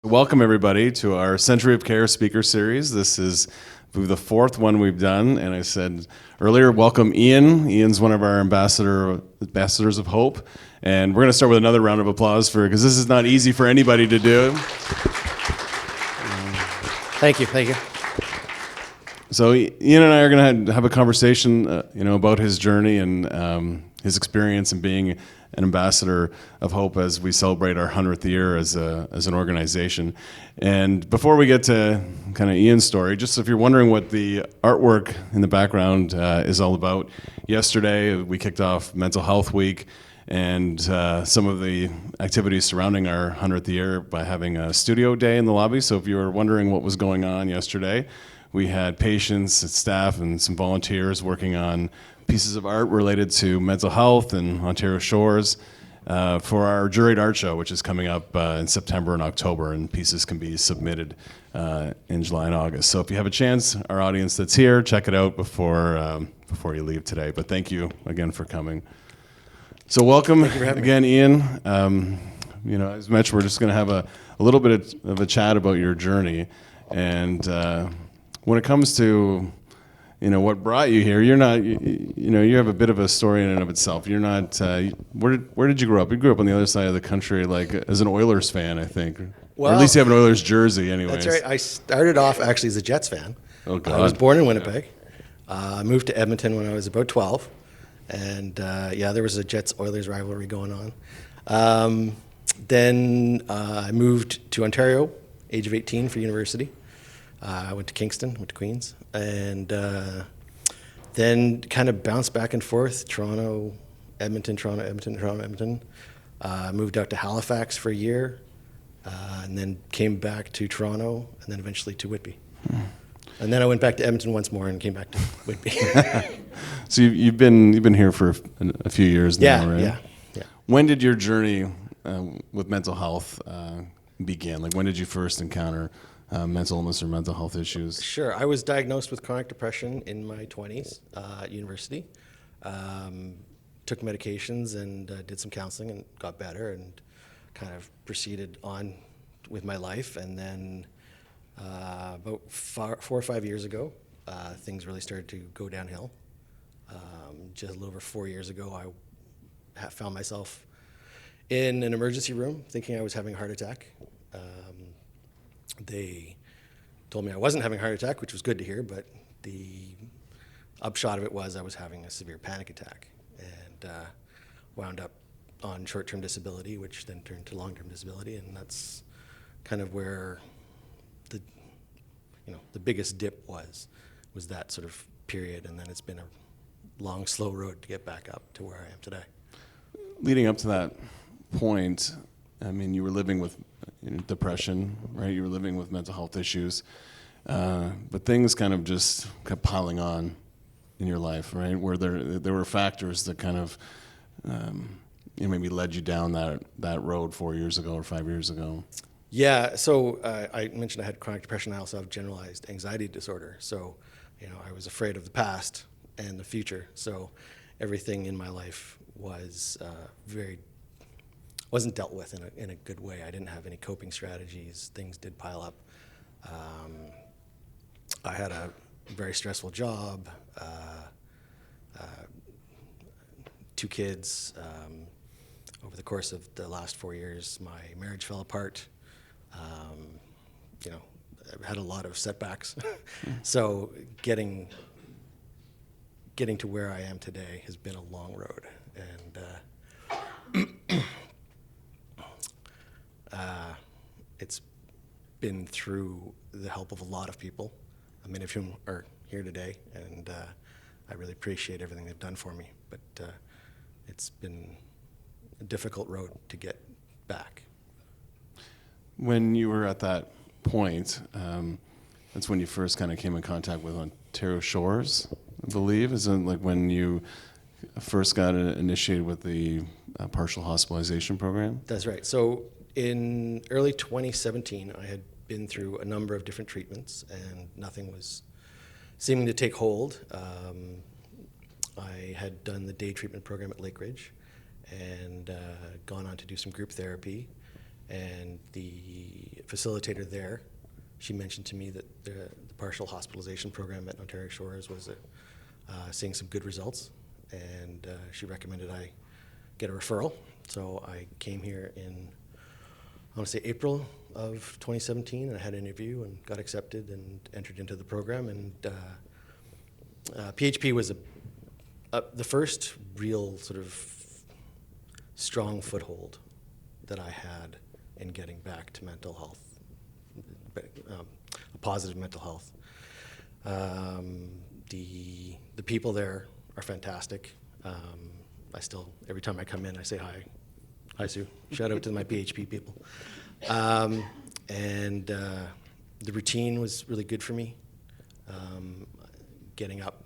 Welcome, everybody, to our Century of Care speaker series. This is the fourth one we've done, and I said earlier, welcome Ian. Ian's one of our ambassadors of hope, and we're going to start with another round of applause because this is not easy for anybody to do. Thank you. So Ian and I are going to have a conversation, about his journey and his experience in being an ambassador of hope as we celebrate our 100th year as an organization. And before we get to kind of Ian's story, just if you're wondering what the artwork in the background is all about, yesterday we kicked off Mental Health Week and some of the activities surrounding our 100th year by having a studio day in the lobby. So if you were wondering what was going on yesterday, we had patients, staff, and some volunteers working on pieces of art related to mental health and Ontario Shores for our juried art show, which is coming up in September and October, and pieces can be submitted in July and August. So if you have a chance, our audience that's here, check it out before you leave today. But thank you again for coming. So welcome again, Ian. As much, we're just going to have a little bit of a chat about your journey, and when it comes to what brought you here, you're not, you have a bit of a story in and of itself. You're not, where did you grow up? You grew up on the other side of the country, like as an Oilers fan, I think. Well, or at least you have an Oilers jersey anyways. That's right. I started off actually as a Jets fan. Oh, God. I was born in Winnipeg. I moved to Edmonton when I was about 12. And there was a Jets-Oilers rivalry going on. Then I moved to Ontario, age of 18 for university. I went to Kingston, went to Queens, and then kind of bounced back and forth, Toronto, Edmonton. Moved out to Halifax for a year, and then came back to Toronto, and then eventually to Whitby. And then I went back to Edmonton once more and came back to Whitby. So you've been here for a few years now, right? Yeah. When did your journey with mental health begin? Like, when did you first encounter mental illness or mental health issues? Sure. I was diagnosed with chronic depression in my 20s at university. Took medications and did some counseling and got better and kind of proceeded on with my life. And then about 4 or 5 years ago, things really started to go downhill. Just a little over 4 years ago, I found myself in an emergency room thinking I was having a heart attack. They told me I wasn't having a heart attack, which was good to hear, but the upshot of it was I was having a severe panic attack and wound up on short-term disability, which then turned to long-term disability, and that's kind of where the biggest dip was that sort of period, and then it's been a long, slow road to get back up to where I am today. Leading up to that point, I mean, you were living with depression, right? You were living with mental health issues, but things kind of just kept piling on in your life, right? Where there were factors that kind of maybe led you down that road 4 years ago or 5 years ago. Yeah, so I mentioned I had chronic depression. I also have generalized anxiety disorder. So, I was afraid of the past and the future. So everything in my life was wasn't dealt with in a good way. I didn't have any coping strategies. Things did pile up. I had a very stressful job, 2 kids. Over the course of the last 4 years, my marriage fell apart. I've had a lot of setbacks. So getting to where I am today has been a long road. And it's been through the help of a lot of people, many of whom are here today, and I really appreciate everything they've done for me. But it's been a difficult road to get back. When you were at that point, that's when you first kind of came in contact with Ontario Shores, I believe. Is it like when you first got initiated with the partial hospitalization program? That's right. So in early 2017, I had been through a number of different treatments, and nothing was seeming to take hold. I had done the day treatment program at Lake Ridge and gone on to do some group therapy. And the facilitator there, she mentioned to me that the partial hospitalization program at Ontario Shores was seeing some good results, and she recommended I get a referral. So I came here in, I want to say April of 2017, and I had an interview and got accepted and entered into the program. And PHP was the first real sort of strong foothold that I had in getting back to mental health, a positive mental health. The people there are fantastic. I still, every time I come in, I say hi. Hi, Sue. Shout out to my PHP people. And the routine was really good for me. Getting up,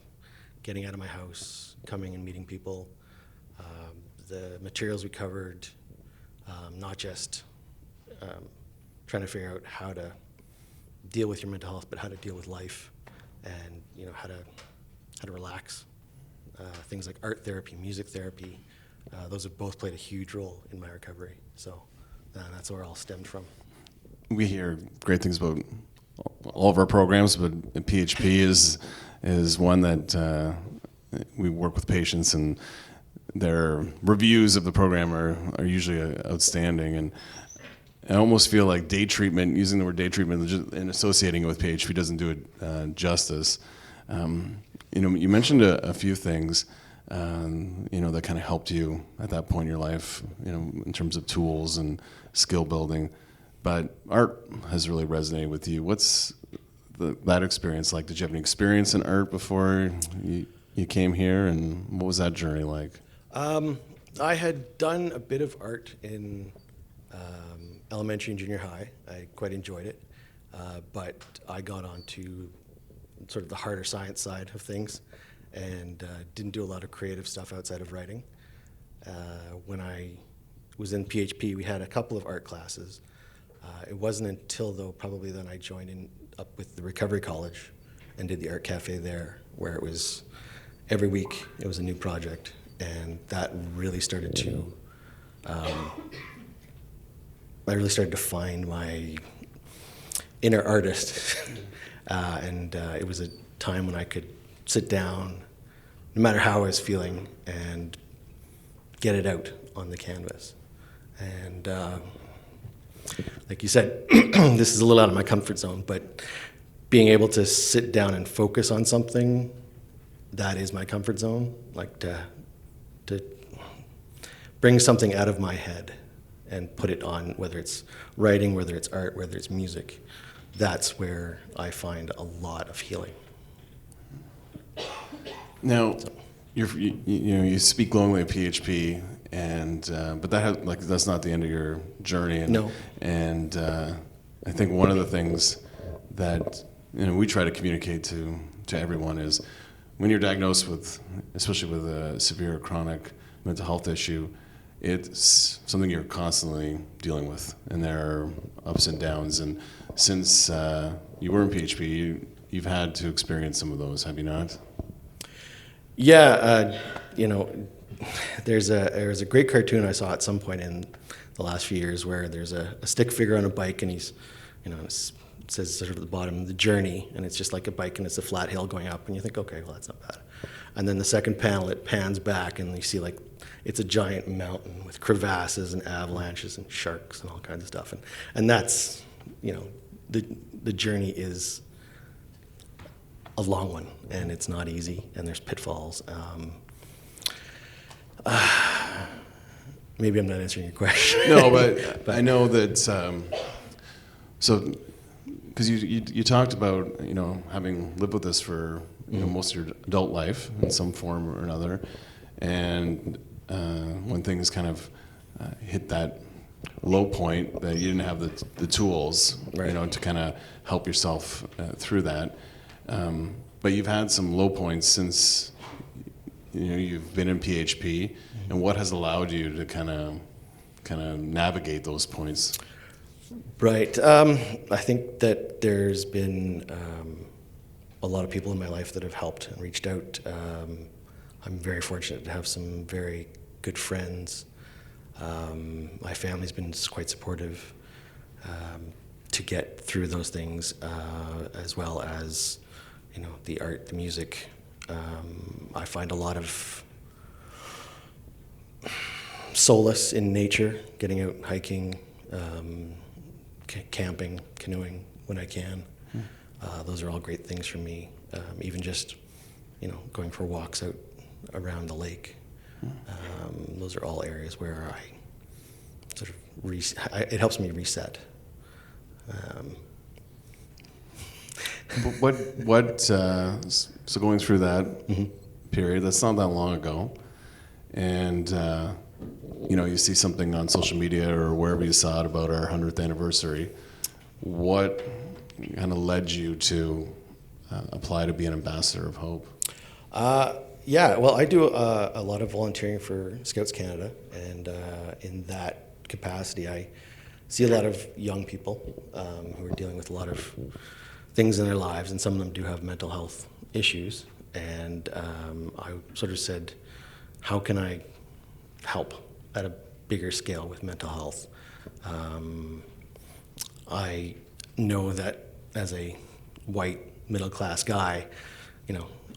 getting out of my house, coming and meeting people. The materials we covered, not just trying to figure out how to deal with your mental health, but how to deal with life, and how to relax. Things like art therapy, music therapy, those have both played a huge role in my recovery. So that's where it all stemmed from. We hear great things about all of our programs, but PHP is one that we work with patients, and their reviews of the program are usually outstanding. And I almost feel like day treatment, using the word day treatment and associating it with PHP doesn't do it justice. You mentioned a few things, that kind of helped you at that point in your life, in terms of tools and skill building. But art has really resonated with you. What's that experience like? Did you have any experience in art before you came here, and what was that journey like? I had done a bit of art in elementary and junior high. I quite enjoyed it, but I got onto sort of the harder science side of things, and didn't do a lot of creative stuff outside of writing. When I was in PHP, we had a couple of art classes. It wasn't until, though, probably then I joined up with the Recovery College and did the art cafe there, where it was every week it was a new project, and that really started to I really started to find my inner artist. And it was a time when I could sit down, no matter how I was feeling, and get it out on the canvas. And like you said, this is a little out of my comfort zone, but being able to sit down and focus on something, that is my comfort zone. Like to bring something out of my head and put it on, whether it's writing, whether it's art, whether it's music. That's where I find a lot of healing. Now, you speak glowingly of PHP, and but that's not the end of your journey. And, No. And I think one of the things that we try to communicate to everyone is when you're diagnosed with, especially with a severe chronic mental health issue, it's something you're constantly dealing with, and there are ups and downs. And since you were in PHP, you've had to experience some of those, have you not? Yeah, there's a great cartoon I saw at some point in the last few years where there's a stick figure on a bike, and he's, it says sort of at the bottom, the journey, and it's just like a bike, and it's a flat hill going up, and you think, okay, well, that's not bad. And then the second panel, it pans back, and you see like it's a giant mountain with crevasses and avalanches and sharks and all kinds of stuff, and that's, the journey is a long one, and it's not easy, and there's pitfalls. Maybe I'm not answering your question. No, but I know that. So, because you talked about having lived with this for most of your adult life in some form or another, and when things kind of hit that low point, that you didn't have the tools, Right. to kind of help yourself through that. But you've had some low points since you've been in PHP, and what has allowed you to kind of navigate those points? Right. I think that there's been a lot of people in my life that have helped and reached out. I'm very fortunate to have some very good friends. My family's been quite supportive. to get through those things, as well as, the art, the music. I find a lot of solace in nature, getting out hiking, camping, canoeing when I can. Those are all great things for me. Even just, going for walks out around the lake. Those are all areas where I sort of it helps me reset. So going through that period, that's not that long ago, and you see something on social media or wherever you saw it about our 100th anniversary. What kind of led you to apply to be an ambassador of hope? Yeah, well, I do a lot of volunteering for Scouts Canada, and in that capacity, I see a lot of young people who are dealing with a lot of things in their lives, and some of them do have mental health issues. And I sort of said, how can I help at a bigger scale with mental health? I know that as a white middle-class guy,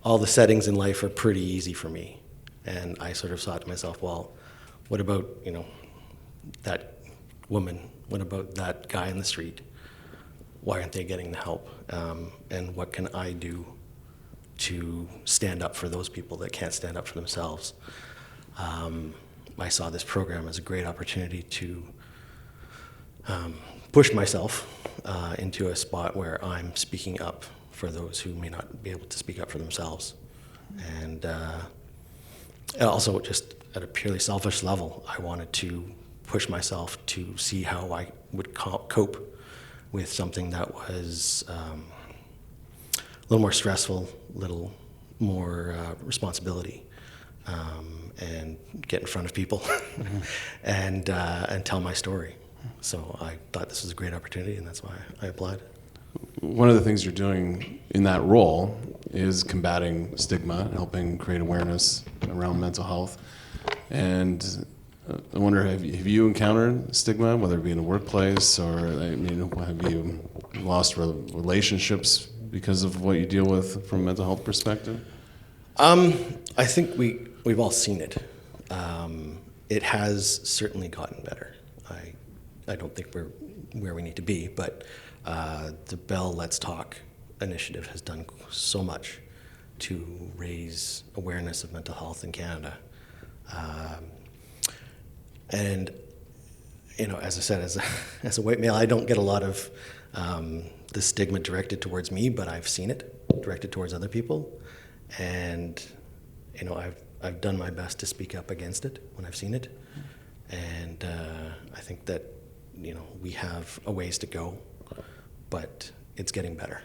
all the settings in life are pretty easy for me. And I sort of thought to myself, well, what about, that woman? What about that guy in the street? Why aren't they getting the help? And what can I do to stand up for those people that can't stand up for themselves? I saw this program as a great opportunity to push myself into a spot where I'm speaking up for those who may not be able to speak up for themselves. And also, just at a purely selfish level, I wanted to push myself to see how I would cope with something that was a little more stressful, a little more responsibility, and get in front of people and tell my story. So I thought this was a great opportunity, and that's why I applied. One of the things you're doing in that role is combating stigma, helping create awareness around mental health. And I wonder, have you encountered stigma, whether it be in the workplace, or have you lost relationships because of what you deal with from a mental health perspective? I think we've all seen it. It has certainly gotten better. I don't think we're where we need to be, but the Bell Let's Talk initiative has done so much to raise awareness of mental health in Canada. And, as I said, as a white male, I don't get a lot of the stigma directed towards me, but I've seen it directed towards other people. And, I've done my best to speak up against it when I've seen it. And I think that, we have a ways to go, but it's getting better.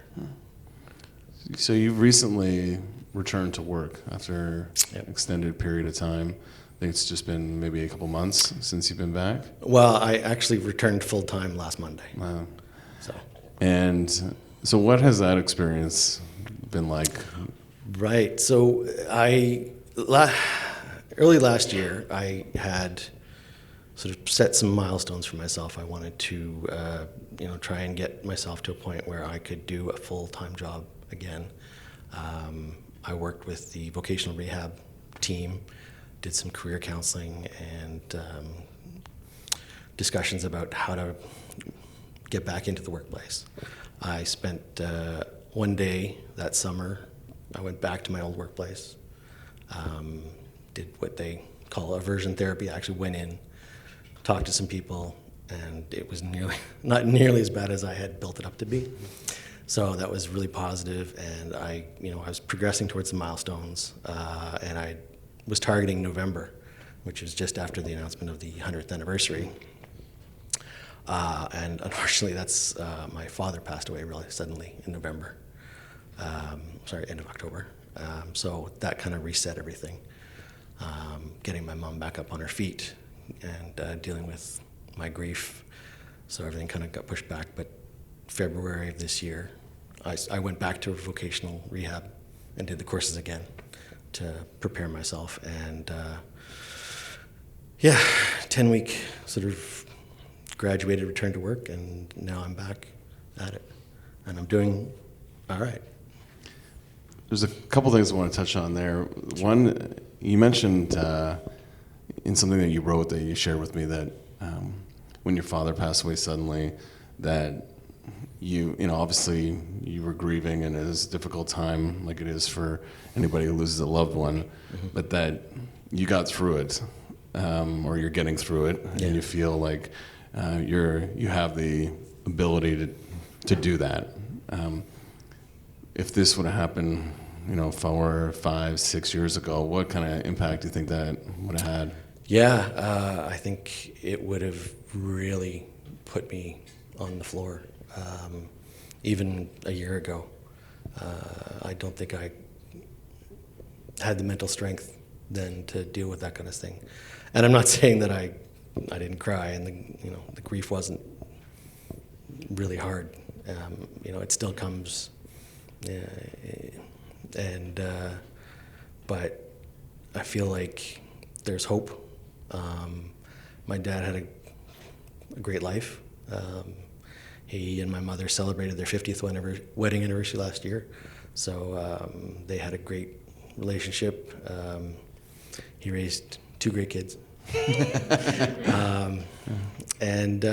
So you've recently returned to work after Yep. an extended period of time. I think it's just been maybe a couple months since you've been back. Well, I actually returned full-time last Monday. Wow. So. And so what has that experience been like? Right. So early last year, I had sort of set some milestones for myself. I wanted to, try and get myself to a point where I could do a full-time job again. I worked with the vocational rehab team, did some career counseling and discussions about how to get back into the workplace. I spent one day that summer, I went back to my old workplace, did what they call aversion therapy. I actually went in, talked to some people, and it was not nearly as bad as I had built it up to be. So that was really positive, and I was progressing towards the milestones, and I was targeting November, which was just after the announcement of the 100th anniversary. And unfortunately, that's my father passed away really suddenly in November. End of October. So that kind of reset everything. Getting my mom back up on her feet and dealing with my grief. So everything kind of got pushed back. But February of this year, I went back to vocational rehab and did the courses again to prepare myself. And 10-week sort of graduated, returned to work, and now I'm back at it, and I'm doing all right. There's a couple things I want to touch on there. One, you mentioned in something that you wrote that you shared with me that when your father passed away suddenly, that you know, obviously you were grieving and it was a difficult time, like it is for anybody who loses a loved one, but that you got through it, or you're getting through it, and you feel like you have the ability to do that. If this would have happened, you know, 4, 5, 6 years ago, what kind of impact do you think that would have had? Yeah, I think it would have really put me on the floor. Even a year ago, I don't think I had the mental strength then to deal with that kind of thing. And I'm not saying that I didn't cry, and the grief wasn't really hard. It still comes, but I feel like there's hope. My dad had a great life. He and my mother celebrated their 50th wedding anniversary last year, so they had a great relationship. He raised 2 great kids, and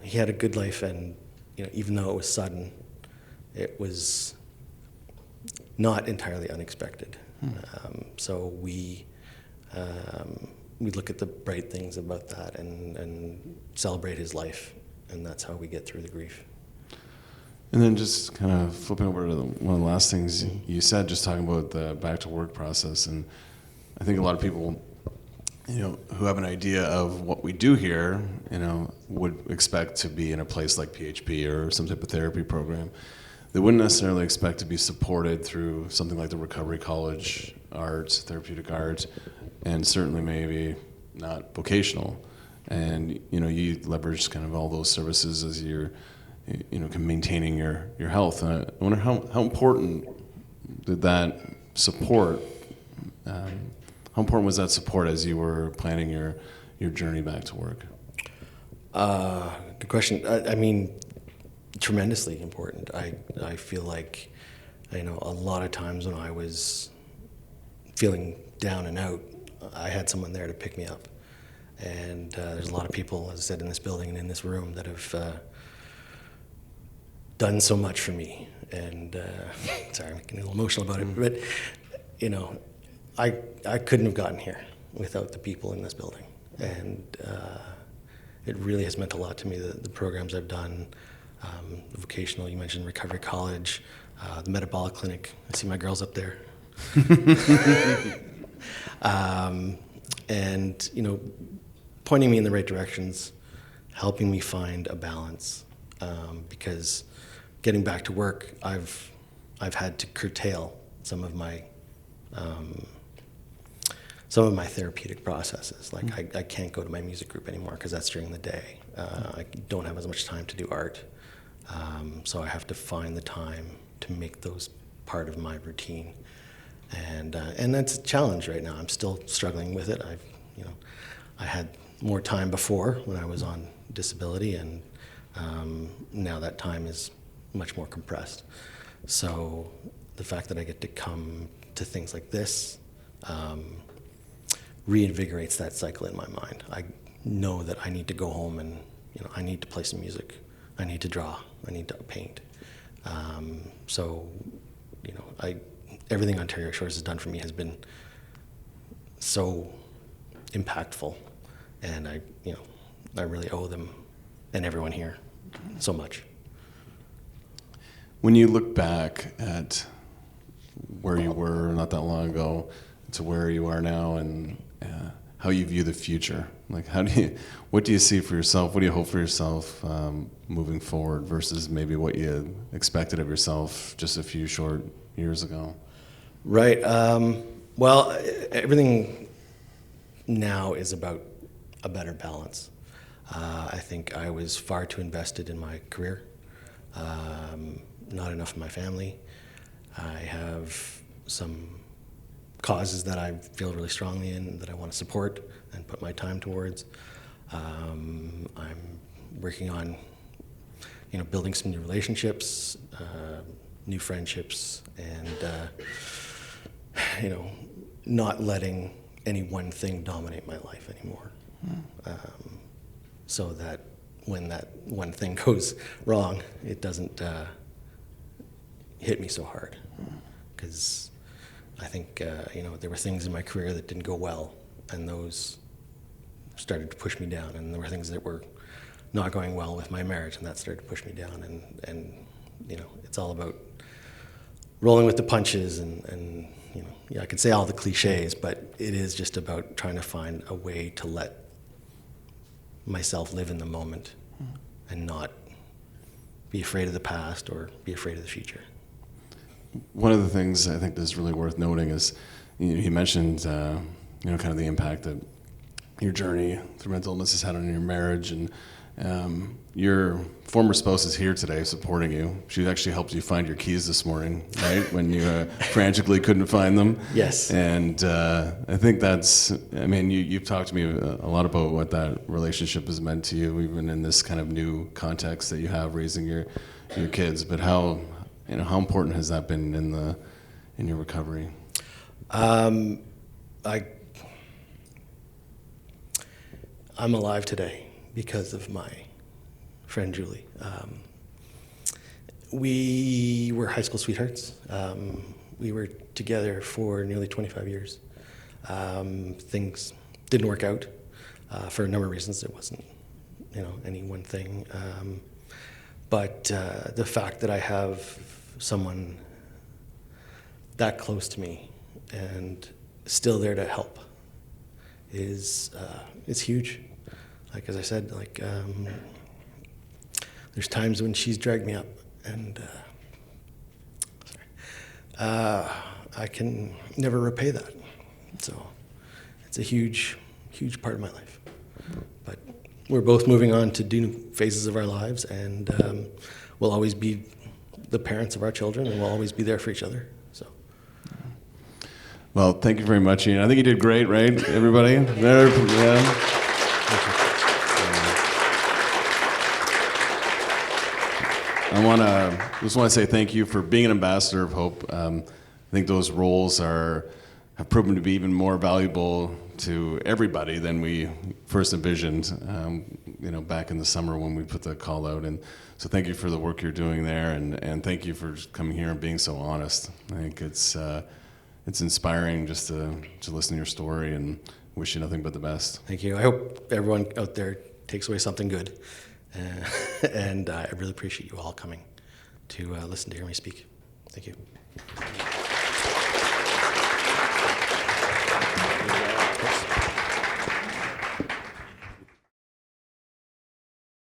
he had a good life. And even though it was sudden, it was not entirely unexpected. So we look at the bright things about that and celebrate his life. And that's how we get through the grief. And then just kind of flipping over to one of the last things you said, just talking about the back to work process. And I think a lot of people, who have an idea of what we do here, would expect to be in a place like PHP or some type of therapy program. They wouldn't necessarily expect to be supported through something like the Recovery College, arts, therapeutic arts, and certainly maybe not vocational. And you leverage kind of all those services as you're maintaining your health. And I wonder how important did that support? How important was that support as you were planning your journey back to work? Good question. I mean, tremendously important. I feel like a lot of times when I was feeling down and out, I had someone there to pick me up. And there's a lot of people, as I said, in this building and in this room that have done so much for me. And sorry, I'm getting a little emotional about it, but I couldn't have gotten here without the people in this building. And it really has meant a lot to me, the programs I've done, the vocational, you mentioned Recovery College, the Metabolic Clinic. I see my girls up there. And pointing me in the right directions, helping me find a balance, because getting back to work, I've had to curtail some of my therapeutic processes. Like I can't go to my music group anymore because that's during the day. I don't have as much time to do art, so I have to find the time to make those part of my routine, and that's a challenge right now. I'm still struggling with it. I had more time before when I was on disability, and now that time is much more compressed. So the fact that I get to come to things like this reinvigorates that cycle in my mind. I know that I need to go home and I need to play some music, I need to draw, I need to paint. So everything Ontario Shores has done for me has been so impactful, and I really owe them and everyone here so much. When you look back at where you were not that long ago to where you are now, and how you view the future, like what do you see for yourself? What do you hope for yourself moving forward versus maybe what you expected of yourself just a few short years ago? Right. Well, everything now is about a better balance. I think I was far too invested in my career, not enough in my family. I have some causes that I feel really strongly in that I want to support and put my time towards. I'm working on, building some new relationships, new friendships, and not letting any one thing dominate my life anymore. So that when that one thing goes wrong, it doesn't hit me so hard. Because I think there were things in my career that didn't go well, and those started to push me down. And there were things that were not going well with my marriage, and that started to push me down. And it's all about rolling with the punches, and I can say all the cliches, but it is just about trying to find a way to let myself live in the moment and not be afraid of the past or be afraid of the future. One of the things I think that's really worth noting is you mentioned kind of the impact that your journey through mental illness has had on your marriage, and your former spouse is here today supporting you. She actually helped you find your keys this morning, right? When you frantically couldn't find them. Yes. And I think you've talked to me a lot about what that relationship has meant to you, even in this kind of new context that you have raising your kids. But how important has that been in your recovery? I'm alive today because of my friend Julie. We were high school sweethearts. We were together for nearly 25 years. Things didn't work out for a number of reasons. It wasn't, any one thing. But the fact that I have someone that close to me and still there to help is huge. Like, as I said, there's times when she's dragged me up, and I can never repay that. So it's a huge, huge part of my life. But we're both moving on to new phases of our lives, and we'll always be the parents of our children, and we'll always be there for each other. So. Well, thank you very much, Ian. I think you did great, right, everybody? There, yeah. I just want to say thank you for being an ambassador of hope. I think those roles have proven to be even more valuable to everybody than we first envisioned, back in the summer when we put the call out. And so thank you for the work you're doing there, and thank you for coming here and being so honest. I think it's inspiring just to listen to your story, and wish you nothing but the best. Thank you. I hope everyone out there takes away something good. And I really appreciate you all coming to listen to hear me speak. Thank you.